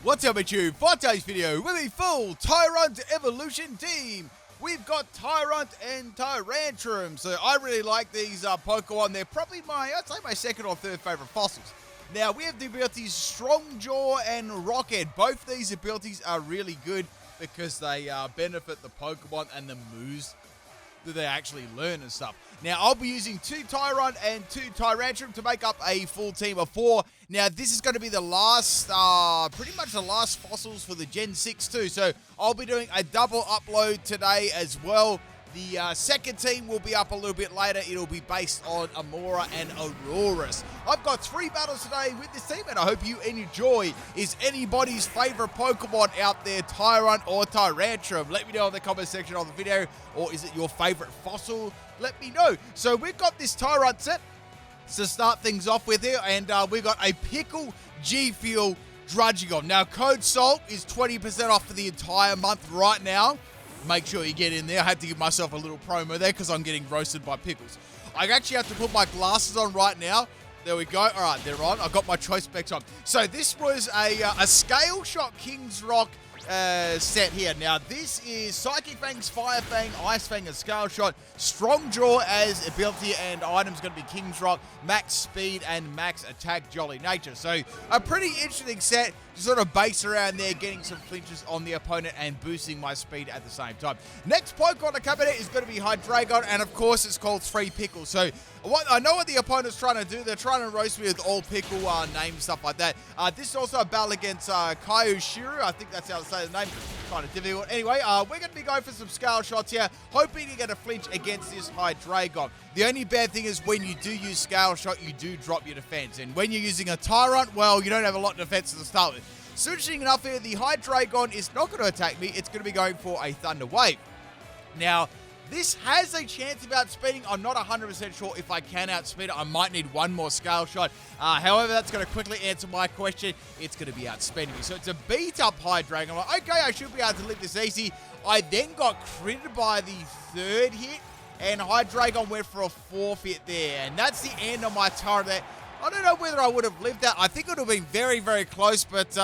What's up with you? For today's video, with a full Tyrunt evolution team. We've got Tyrunt and Tyrantrum. So I really like these Pokemon. They're probably I'd say my second or third favorite fossils. Now we have the abilities Strong Jaw and Rocket. Both these abilities are really good because they benefit the Pokemon and the moves that they actually learn and stuff. Now, I'll be using 2 Tyrunt and 2 Tyrantrum to make up a full team of 4. Now, this is going to be the last, pretty much the last fossils for the Gen 6 too. So, I'll be doing a double upload today as well. The second team will be up a little bit later. It'll be based on Amora and Aurorus. I've got 3 battles today with this team, and I hope you enjoy. Is anybody's favorite Pokemon out there Tyrunt or Tyrantrum? Let me know in the comment section of the video. Or is it your favorite fossil? Let me know. So we've got this Tyrunt set to start things off with here, and we've got a Pickle G Fuel Drudging. Now, code SALT is 20% off for the entire month right now. Make sure you get in there. I had to give myself a little promo there because I'm getting roasted by pickles. I actually have to put my glasses on right now. There we go. All right, they're on. I've got my choice specs on. So this was a Scale Shot King's Rock set here. Now, this is Psychic Fangs, Fire Fang, Ice Fang, and Scale Shot. Strong Jaw as ability and items going to be King's Rock, Max Speed, and Max Attack Jolly Nature. So, a pretty interesting set to sort of base around there, getting some flinches on the opponent and boosting my speed at the same time. Next Pokemon to come in is going to be Hydreigon, and of course, it's called 3 Pickles. So, I know what the opponent's trying to do. They're trying to roast me with all pickle names, stuff like that. This is also a battle against Kyoshiru. I think that's how to say the name. Kind of difficult. Anyway, we're going to be going for some scale shots here, hoping to get a flinch against this Hydreigon. The only bad thing is when you do use scale shot, you do drop your defense. And when you're using a Tyrunt, well, you don't have a lot of defense to start with. So interesting enough here, the Hydreigon is not going to attack me. It's going to be going for a Thunder Wave. Now, this has a chance of outspeeding. I'm not 100% sure if I can outspeed it. I might need one more scale shot. However, that's going to quickly answer my question. It's going to be outspeeding me. So it's a beat-up Hydreigon. I'm like, okay, I should be able to live this easy. I then got critted by the 3rd hit, and Hydreigon went for a 4th hit there. And that's the end of my turn there. I don't know whether I would have lived that. I think it would have been very, very close, but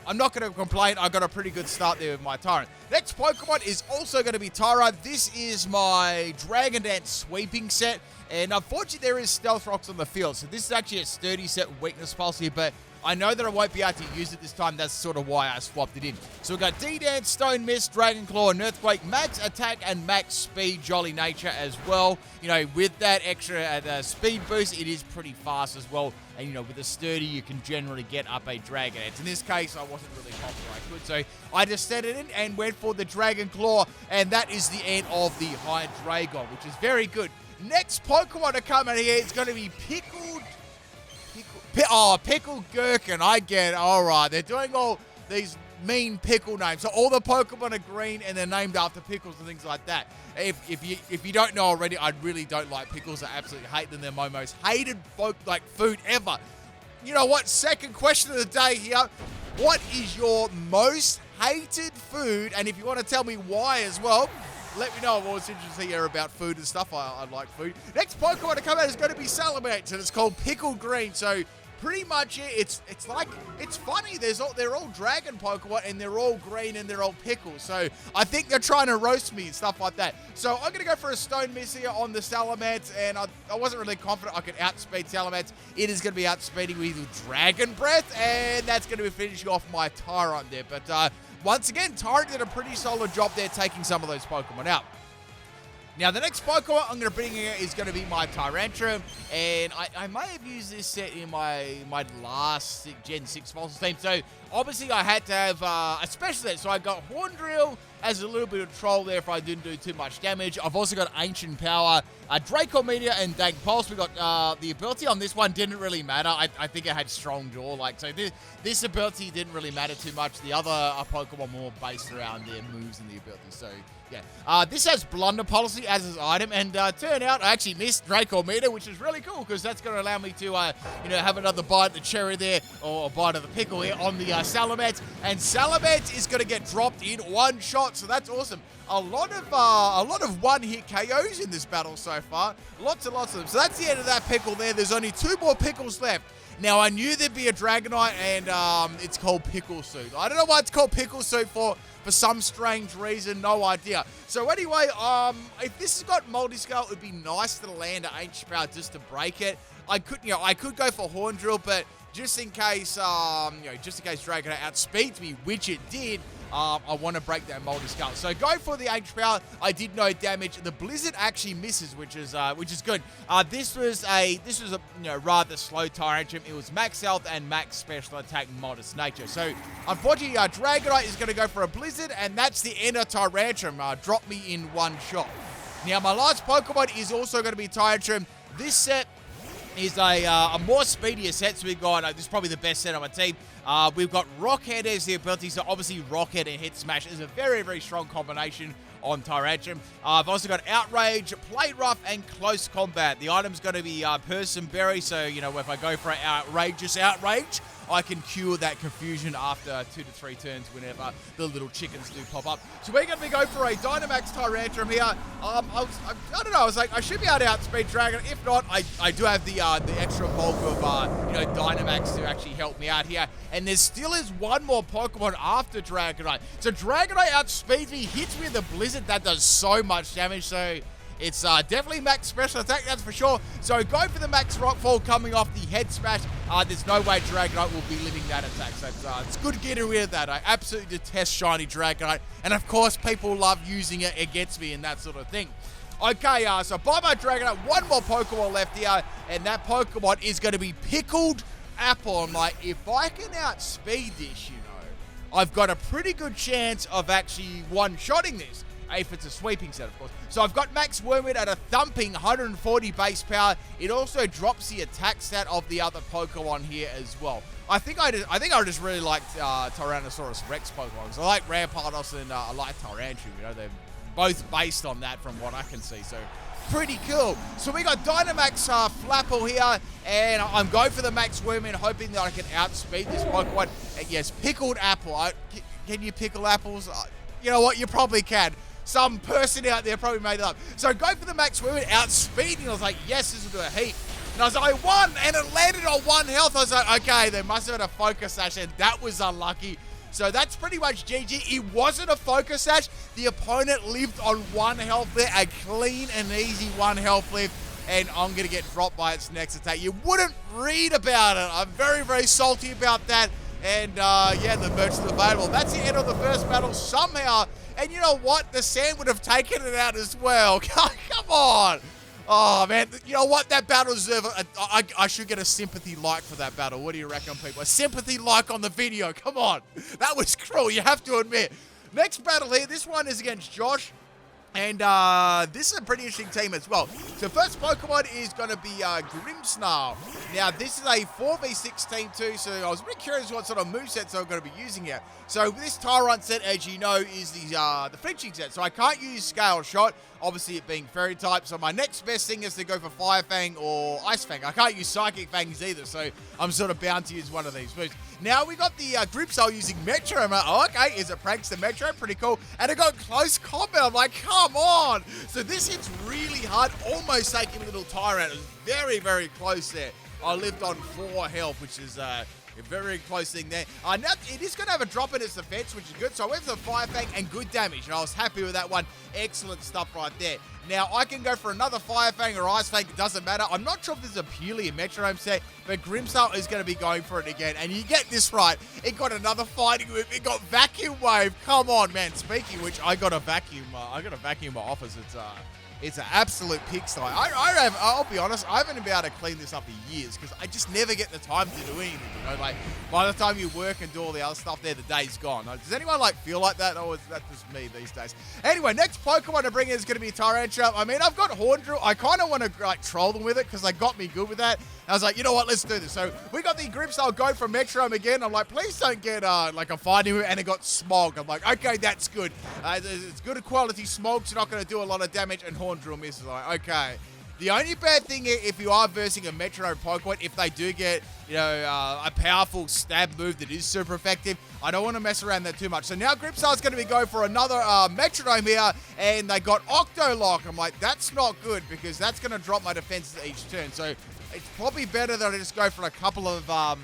I'm not going to complain. I got a pretty good start there with my Tyrunt. Next Pokemon is also going to be Tyrunt. This is my Dragon Dance sweeping set. And unfortunately, there is Stealth Rocks on the field. So this is actually a sturdy set weakness pulse here, but I know that I won't be able to use it this time. That's sort of why I swapped it in. So we've got D-Dance, Stone Mist, Dragon Claw, and Earthquake, Max Attack, and Max Speed Jolly Nature as well. You know, with that extra speed boost, it is pretty fast as well. And, you know, with a sturdy, you can generally get up a Dragon Dance. In this case, I wasn't really confident I could. So I just set it in and went for the Dragon Claw. And that is the end of the Hydreigon, which is very good. Next Pokemon to come in here is going to be Pickled Gherkin. I get it. All right. They're doing all these mean pickle names. So all the Pokemon are green and they're named after pickles and things like that. If you don't know already, I really don't like pickles. I absolutely hate them. They're my most hated food ever. You know what? Second question of the day here. What is your most hated food? And if you want to tell me why as well, let me know. I'm always interested to hear about food and stuff. I like food. Next Pokemon to come out is going to be Salamence, and it's called Pickle Green. So pretty much it's funny. They're all dragon Pokemon, and they're all green, and they're all pickles. So I think they're trying to roast me and stuff like that. So I'm going to go for a Stone Mist here on the Salamence, and I wasn't really confident I could outspeed Salamence. It is going to be outspeeding with Dragon Breath, and that's going to be finishing off my Tyrunt there. But once again, Tyrunt did a pretty solid job there taking some of those Pokemon out. Now, the next Pokemon I'm going to bring here is going to be my Tyrantrum, and I may have used this set in my last Gen 6 fossil team, so obviously I had to have a special set, so I got Horn Drill as a little bit of troll there if I didn't do too much damage. I've also got Ancient Power, Draco Meteor, and Dank Pulse. We got the ability on this one didn't really matter. I think it had Strong Jaw, so this ability didn't really matter too much. The other Pokemon more based around their moves and the abilities, so yeah. This has Blunder Policy as its item, and turned out I actually missed Draco Meteor, which is really cool because that's going to allow me to, have another bite of the cherry there, or a bite of the pickle here on the Salamence, and Salamence is going to get dropped in one shot shot, so that's awesome. A lot of one-hit KOs in this battle so far. Lots and lots of them. So that's the end of that pickle there. There's only 2 more pickles left. Now, I knew there'd be a Dragonite, and it's called Pickle Suit. I don't know why it's called Pickle Suit for some strange reason, no idea. So anyway, if this has got multi-scale, it would be nice to land an Ancient Power just to break it. I could go for Horn Drill, but just in case, Dragonite outspeeds me, which it did, I want to break that multi-scale. So go for the Ancient Power. I did no damage. The Blizzard actually misses, which is good. This was a rather slow Tyrantrum. It was max health and max special attack, modest nature. So unfortunately, Dragonite is going to go for a Blizzard, and that's the end of Tyrantrum. Drop me in one shot. Now my last Pokemon is also going to be Tyrantrum. This set is a more speedier set, so we've got, this is probably the best set on my team. We've got Rockhead as the ability, so obviously Rockhead and Hit Smash is a very, very strong combination on Tyrantrum. I've also got Outrage, Play Rough, and Close Combat. The item's going to be Person Berry, so, if I go for an outrageous outrage, I can cure that confusion after 2 to 3 turns whenever the little chickens do pop up. So we're going to go for a Dynamax Tyrantrum here. I don't know, I was like, I should be able to outspeed Dragon. If not, I do have the extra bulk of, Dynamax to actually help me out here. And there still is one more Pokemon after Dragonite. So Dragonite outspeeds me, hits me with a Blizzard that does so much damage, so it's definitely max special attack, that's for sure. So go for the max Rockfall coming off the Head Smash. There's no way Dragonite will be living that attack. So it's good getting rid of that. I absolutely detest shiny Dragonite. And of course, people love using it against me and that sort of thing. Okay, so bye bye Dragonite. One more Pokemon left here. And that Pokemon is going to be Pickled Apple. I'm like, if I can outspeed this, I've got a pretty good chance of actually one-shotting this. If it's a sweeping set, of course. So I've got Max Wormwood at a thumping 140 base power. It also drops the attack stat of the other Pokemon here as well. I think I just really like Tyrannosaurus Rex Pokemon. So I like Rampardos and I like Tyrantrum. They're both based on that from what I can see. So pretty cool. So we got Dynamax Flapple here, and I'm going for the Max Wormwood, hoping that I can outspeed this Pokemon. And yes, Pickled Apple. Can you pickle apples? You know what? You probably can. Some person out there probably made it up. So go for the Max Wormwood, outspeeding. I was like, yes, this will do a heat. And I was like, I won, and it landed on 1 health. I was like, okay, they must have had a Focus Sash, and that was unlucky. So that's pretty much GG. It wasn't a Focus Sash. The opponent lived on 1 health there, a clean and easy 1 health lift, and I'm going to get dropped by its next attack. You wouldn't read about it. I'm very, very salty about that. And, yeah, the merch is available. That's the end of the first battle somehow. And you know what? The sand would have taken it out as well. Come on. Oh, man. You know what? That battle deserves... I should get a sympathy like for that battle. What do you reckon, people? A sympathy like on the video. Come on. That was cruel. You have to admit. Next battle here. This one is against Josh. And this is a pretty interesting team as well. So first Pokemon is going to be Grimmsnarl. Now this is a 4v6 team too, so I was a bit curious what sort of movesets I'm going to be using here. So this Tyrunt set, as you know, is the flinching set. So I can't use Scale Shot, obviously it being Fairy type. So my next best thing is to go for Fire Fang or Ice Fang. I can't use Psychic Fangs either, so I'm sort of bound to use one of these moves. Now we got the Grimmsnarl using Metro. I'm like, oh, okay, is it Prankster Metro? Pretty cool. And it got Close Combat. I'm like, come on. So this hits really hard, almost taking a little Tyrunt. It was very, very close there. I lived on 4 health, which is a very close thing there. Now it is going to have a drop in its defense, which is good. So I went for the Fire Fang and good damage, and I was happy with that one. Excellent stuff right there. Now I can go for another Fire Fang or Ice Fang. It doesn't matter. I'm not sure if this is a purely a Metronome set, but Grimmsnarl is going to be going for it again. And you get this right. It got another fighting move. It got Vacuum Wave. Come on, man. Speaking of which, I got a vacuum. My office. It's an absolute pigsty. I'll be honest, I haven't been able to clean this up for years because I just never get the time to do anything. Like by the time you work and do all the other stuff there, the day's gone. Does anyone feel like that? Or is that just me these days? Anyway, next Pokemon to bring in is going to be Tyrantrum. I mean, I've got Horn Drill. I kind of want to troll them with it because they got me good with that. I was like, you know what? Let's do this. So we got the Grimmsnarl go from Metronome again. I'm like, please don't get a fighting move, and it got Smog. I'm like, okay, that's good. It's good quality Smog's not going to do a lot of damage, and Horn Drill misses. Like, okay. The only bad thing if you are versing a Metronome Pokemon, if they do get, a powerful stab move that is super effective, I don't want to mess around that too much. So now Grimmsnarl's going to be going for another Metronome here, and they got Octolock. I'm like, that's not good because that's going to drop my defenses each turn. So it's probably better that I just go for a couple of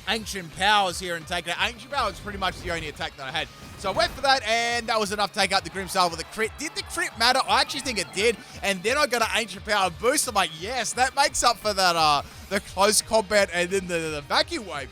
Ancient Powers here and take it. Ancient Power is pretty much the only attack that I had. So I went for that, and that was enough to take out the Grimmsnarl with a crit. Did the crit matter? I actually think it did. And then I got an Ancient Power boost. I'm like, yes, that makes up for that the close combat and then the vacuum wave,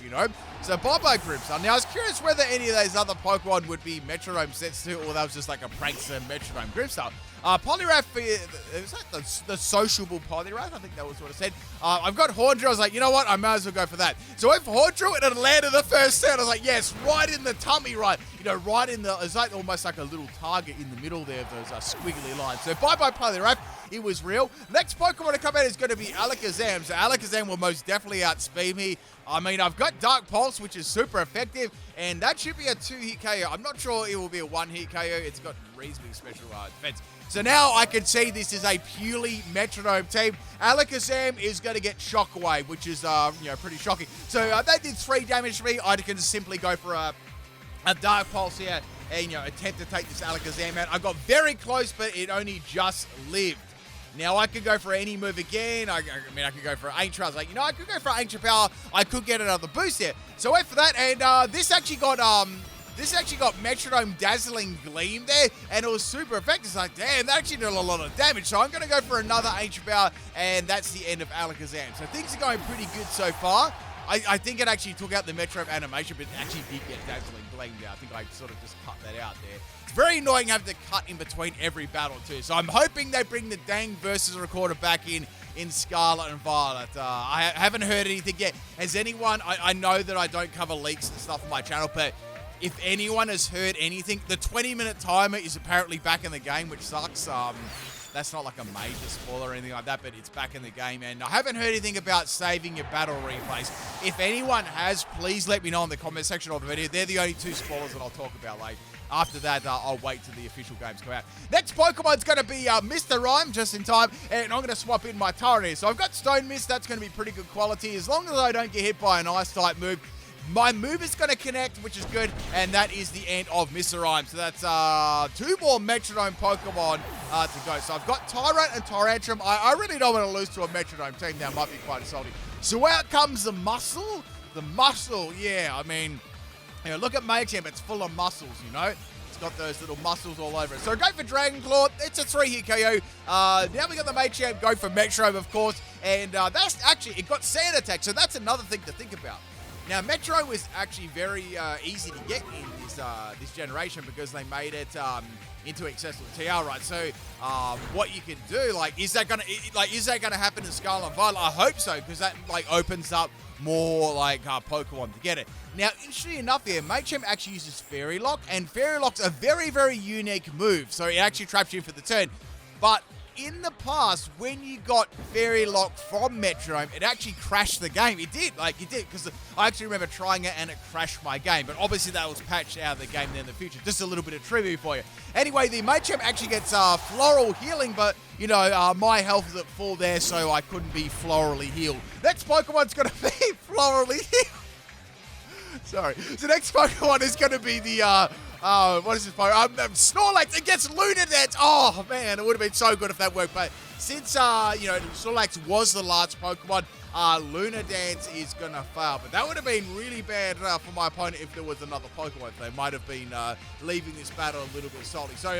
So bye-bye Grimmsnarl. Now, I was curious whether any of those other Pokemon would be Metronome sets too, or that was just like a prankster Metronome Grimmsnarl. Poliwrath, is that the sociable Poliwrath? I think that was what it said. I've got Horndrill. I was like, you know what? I might as well go for that. So I went for Horndrill, and it landed the first turn. I was like, yes, right in the tummy, right? Right in the, it's like almost like a little target in the middle there of those squiggly lines. So bye-bye Poliwrath. It was real. Next Pokemon to come out is going to be Alakazam. So Alakazam will most definitely outspeed me. I mean, I've got Dark Pulse, which is super effective, and that should be a 2-hit KO. I'm not sure it will be a 1-hit KO. It's got reasonably special defense. So now I can see this is a purely Metronome team. Alakazam is going to get Shockwave, which is, pretty shocking. So that did 3 damage to me. I can simply go for a Dark Pulse here and, attempt to take this Alakazam out. I got very close, but it only just lived. Now, I could go for any move again. I could go for Ancient Power. I was like, I could go for Ancient Power. I could get another boost here. So I went for that, and this actually got Metronome Dazzling Gleam there, and it was super effective. It's like, damn, that actually did a lot of damage. So I'm going to go for another Ancient Power, and that's the end of Alakazam. So things are going pretty good so far. I think it actually took out the Metronome animation, but it actually did get Dazzling Gleam there. I think I sort of just cut that out there. It's very annoying having to cut in between every battle too. So I'm hoping they bring the dang versus recorder back in Scarlet and Violet. I haven't heard anything yet. Has anyone, I know that I don't cover leaks and stuff on my channel, but if anyone has heard anything, the 20-minute timer is apparently back in the game, which sucks. That's not like a major spoiler or anything like that, but it's back in the game. And I haven't heard anything about saving your battle replays. If anyone has, please let me know in the comment section of the video. They're the only 2 spoilers that I'll talk about. Like, after that, I'll wait till the official games come out. Next Pokemon's going to be Mr. Rhyme, just in time. And I'm going to swap in my Tyrunt here. So I've got Stone Mist. That's going to be pretty good quality. As long as I don't get hit by an Ice-type move, my move is going to connect, which is good, and that is the end of Mr. Rhyme. So that's 2 more Metronome Pokemon to go. So I've got Tyrunt and Tyrantrum. I really don't want to lose to a Metronome team. That might be quite insulting. So out comes the Muscle. The Muscle, yeah, I mean, look at Machamp. It's full of muscles, It's got those little muscles all over it. So go for Dragon Claw. It's a 3-hit KO. Now we got the Machamp. Go for Metronome, of course. And that's actually, it got Sand Attack. So that's another thing to think about. Now, Metronome was actually very easy to get in this generation because they made it into accessible TR, right? So, what you can do, is that gonna happen in Scarlet and Violet? I hope so, because that opens up more Pokemon to get it. Now, interestingly enough, here, Machamp actually uses Fairy Lock, and Fairy Lock's a very, very unique move. So it actually traps you for the turn, but in the past, when you got Fairy Lock from Metronome, it actually crashed the game. It did, because I actually remember trying it and it crashed my game. But obviously that was patched out of the game then in the future. Just a little bit of trivia for you. Anyway, the Machamp actually gets Floral Healing, but, my health is at full there, so I couldn't be florally healed. Next Pokemon's going to be florally healed. Sorry. So next Pokemon is going to be the... what is this Pokemon? Snorlax against Lunadance. Oh, man, it would have been so good if that worked. But since, Snorlax was the last Pokemon, Lunadance is going to fail. But that would have been really bad for my opponent if there was another Pokemon. They might have been leaving this battle a little bit salty. So,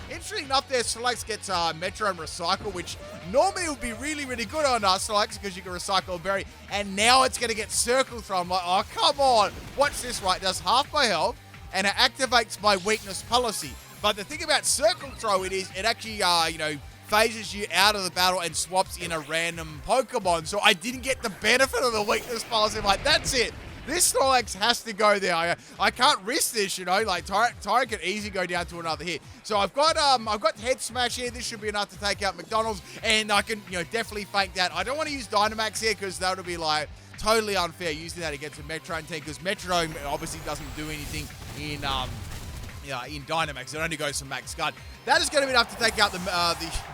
interesting enough there, Snorlax gets Metronome Recycle, which normally would be really, really good on Snorlax because you can recycle a berry. And now it's going to get Circle Throw. I'm like, oh, come on. Watch this, right? It does half my health, and it activates my weakness policy. But the thing about Circle Throw it actually, phases you out of the battle and swaps in a random Pokemon. So I didn't get the benefit of the weakness policy. I'm like, that's it. This Snorlax has to go there. I can't risk this, Tyrunt can easily go down to another hit. So I've got Head Smash here. This should be enough to take out McDonald's, and I can, definitely fake that. I don't want to use Dynamax here because that would be totally unfair using that against a Metronome team because Metronome obviously doesn't do anything in in Dynamax. It only goes to max gun. That is going to be enough to take out the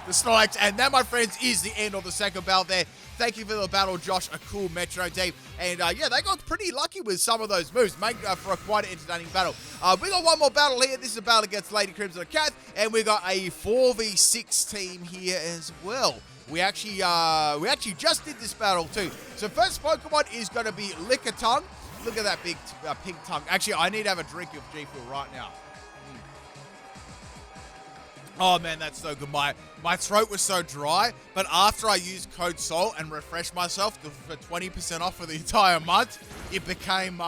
Snorlax, and that, my friends, is the end of the second battle there. Thank you for the battle, Josh. A cool Metro team. And, yeah, they got pretty lucky with some of those moves. Make for a quite entertaining battle. We got one more battle here. This is a battle against Lady Crimson and Cat, and we got a 4v6 team here as well. We actually just did this battle too. So first Pokemon is going to be Lickitung. Look at that big pink tongue. Actually, I need to have a drink of G Fuel right now. Oh man, that's so good. My throat was so dry, but after I used code SALT and refreshed myself for 20% off for the entire month, it became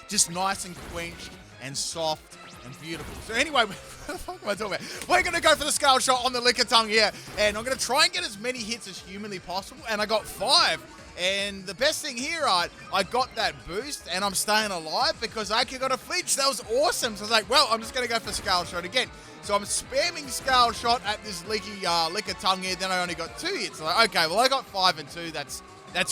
just nice and quenched and soft and beautiful. So anyway, what the fuck am I talking about? We're going to go for the Scale Shot on the Lickitung here, and I'm going to try and get as many hits as humanly possible, and I got 5. And the best thing here, I got that boost, and I'm staying alive because I actually got a flinch. That was awesome. So I was like, well, I'm just going to go for Scale Shot again. So I'm spamming Scale Shot at this Lickitung here. Then I only got 2 hits. So like, okay, well, I got 5 and 2. That's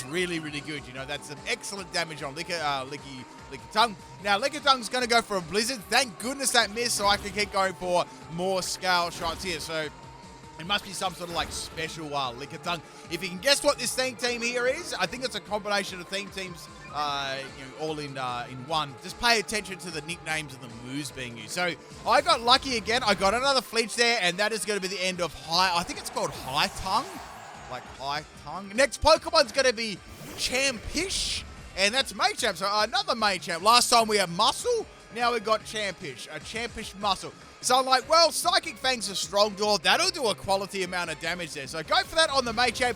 really, really good. You know, that's some excellent damage on Lickitung. Now, Lickitung's going to go for a Blizzard. Thank goodness that missed, so I can keep going for more Scale Shots here. So it must be some sort of like special Lickitung. If you can guess what this theme team here is, I think it's a combination of theme teams, all in one. Just pay attention to the nicknames of the moves being used. So I got lucky again. I got another flinch there, and that is going to be the end of I think it's called High Tongue. Like High Tongue. Next Pokemon's going to be Champish, and that's Machamp. So another Machamp. Last time we had Muscle. Now we've got Champish, a Champish Muscle. So I'm like, well, Psychic Fang's a strong door. That'll do a quality amount of damage there. So go for that on the Machamp.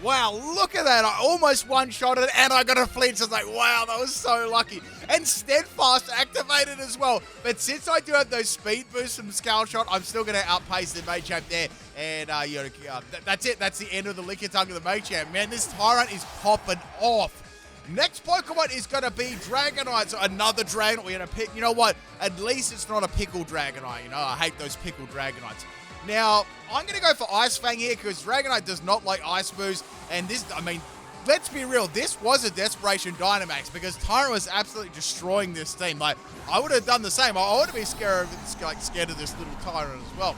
Wow, look at that. I almost one-shotted it, and I got a flinch. I was like, wow, that was so lucky. And Steadfast activated as well. But since I do have those speed boosts from Scale Shot, I'm still going to outpace the Machamp there. And that's it. That's the end of the Lickitung of the Machamp. Man, this Tyrunt is popping off. Next Pokemon is going to be Dragonite. So another Dragonite. We're going to pick, you know what? At least it's not a pickle Dragonite. You know, I hate those pickle Dragonites. Now, I'm going to go for Ice Fang here because Dragonite does not like Ice moves. And this, I mean, let's be real. This was a Desperation Dynamax because Tyrunt was absolutely destroying this team. Like, I would have done the same. I would have been scared of this little Tyrunt as well.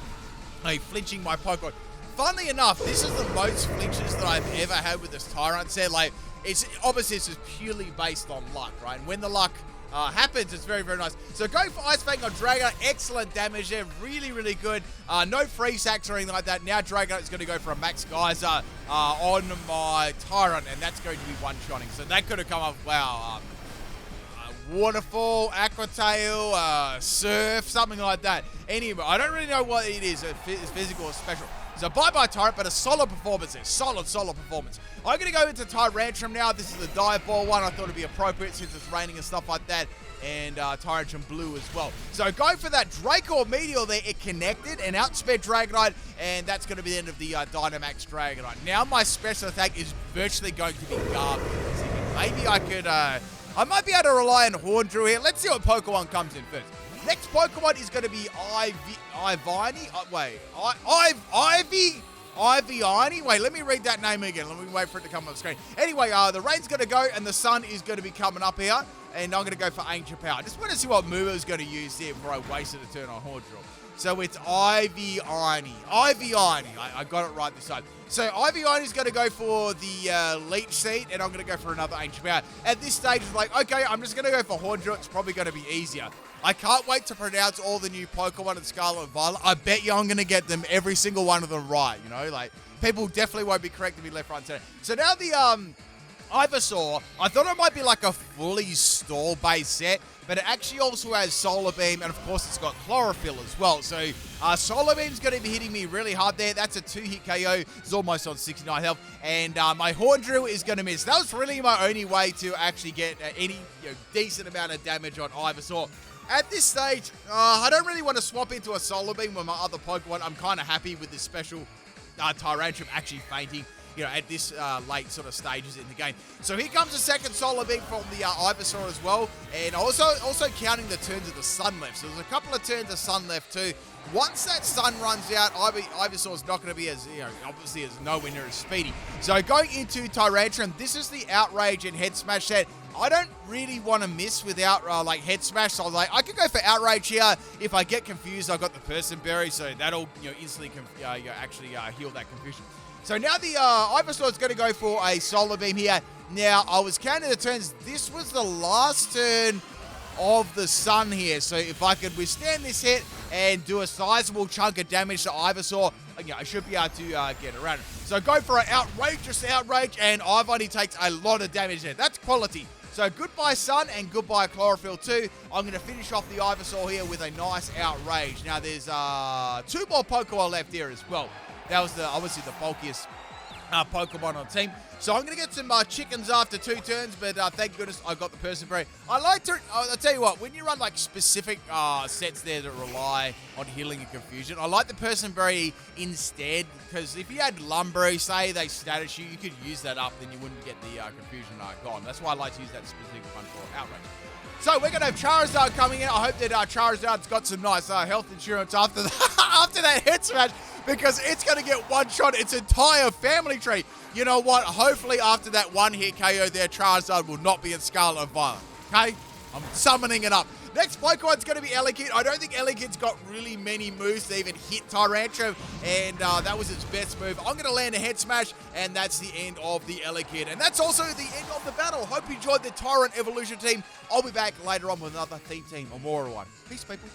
Like, flinching my Pokemon. Funnily enough, this is the most flinches that I've ever had with this Tyrunt set. Like, it's obviously this is purely based on luck, right? And when the luck happens, it's very, very nice. So go for Ice Fang on Dragonite. Excellent damage there. Really, really good. No free sacks or anything like that. Now Dragonite is going to go for a Max Geyser on my Tyrunt, and that's going to be one-shotting. So that could have come up, wow, Waterfall, Aqua Tail, Surf, something like that. Anyway, I don't really know what it is, if it's physical or special. So bye-bye Tyrunt, but a solid performance there. Solid performance. I'm going to go into Tyrantrum now. This is the Dive Ball one. I thought it'd be appropriate since it's raining and stuff like that. And Tyrantrum Blue as well. So go for that Draco Meteor there. It connected and outsped Dragonite. And that's going to be the end of the Dynamax Dragonite. Now my special attack is virtually going to be garbage. Maybe I could... I might be able to rely on Horndrew here. Let's see what Pokemon comes in first. Next Pokemon is going to be Ivyini. Wait, let me read that name again. Let me wait for it to come on the screen. Anyway, the rain's going to go and the sun is going to be coming up here. And I'm going to go for Ancient Power. Just want to see what move I was going to use here before I wasted a turn on Horndrew. So it's Ivyini. I got it right this time. So Ivyini is going to go for the Leech Seed, and I'm going to go for another Ancient Power. At this stage, it's like, okay, I'm just going to go for Horndrew. It's probably going to be easier. I can't wait to pronounce all the new Pokemon in Scarlet and Violet. I bet you I'm going to get them, every single one of them right, you know? Like, people definitely won't be correcting me left, right, and center. So now the Ivysaur, I thought it might be like a fully stall-based set, but it actually also has Solar Beam, and of course it's got Chlorophyll as well. So Solar Beam's going to be hitting me really hard there. That's a 2-hit KO. It's almost on 69 health. And my Horndrew is going to miss. That was really my only way to actually get any decent amount of damage on Ivysaur. At this stage, I don't really want to swap into a Solar Beam with my other Pokemon. I'm kind of happy with this special Tyrantrum actually fainting, at this late sort of stages in the game. So here comes the second Solar Beam from the Ivysaur as well. And also counting the turns of the sun left. So there's a couple of turns of sun left too. Once that sun runs out, Ivysaur's not going to be as, obviously as nowhere near as speedy. So going into Tyrantrum, this is the Outrage and Head Smash set. I don't really want to miss without, like, head smash. So I was like, I could go for outrage here. If I get confused, I've got the person berry, so that'll, instantly actually heal that confusion. So now the Ivysaur is going to go for a Solar Beam here. Now, I was counting the turns. This was the last turn of the sun here. So if I could withstand this hit and do a sizable chunk of damage to Ivysaur, I should be able to get around it. So go for an outrageous outrage, and Ivy takes a lot of damage there. That's quality. So goodbye sun and goodbye chlorophyll too. I'm going to finish off the Ivysaur here with a nice outrage. Now there's 2 more Pokemon left here as well. That was obviously the bulkiest Pokemon on the team. So I'm going to get some chickens after 2 turns, but thank goodness I got the person berry. I like to, I'll tell you what, when you run like specific sets there that rely on healing and confusion, I like the person berry instead, because if you had Lumberry, say they status you could use that up, then you wouldn't get the confusion gone. That's why I like to use that specific one for outrage. So we're going to have Charizard coming in. I hope that Charizard's got some nice health insurance after after that head smash, because it's going to get one-shot its entire family tree. You know what? Hopefully after that one-hit KO there, Charizard will not be in Scarlet and Violet. Okay? I'm summoning it up. Next Pokemon's going to be Elekid. I don't think Elekid's got really many moves to even hit Tyrantrum, and that was its best move. I'm going to land a head smash, and that's the end of the Elekid. And that's also the end of the battle. Hope you enjoyed the Tyrunt Evolution team. I'll be back later on with another theme team or more one. Peace, people.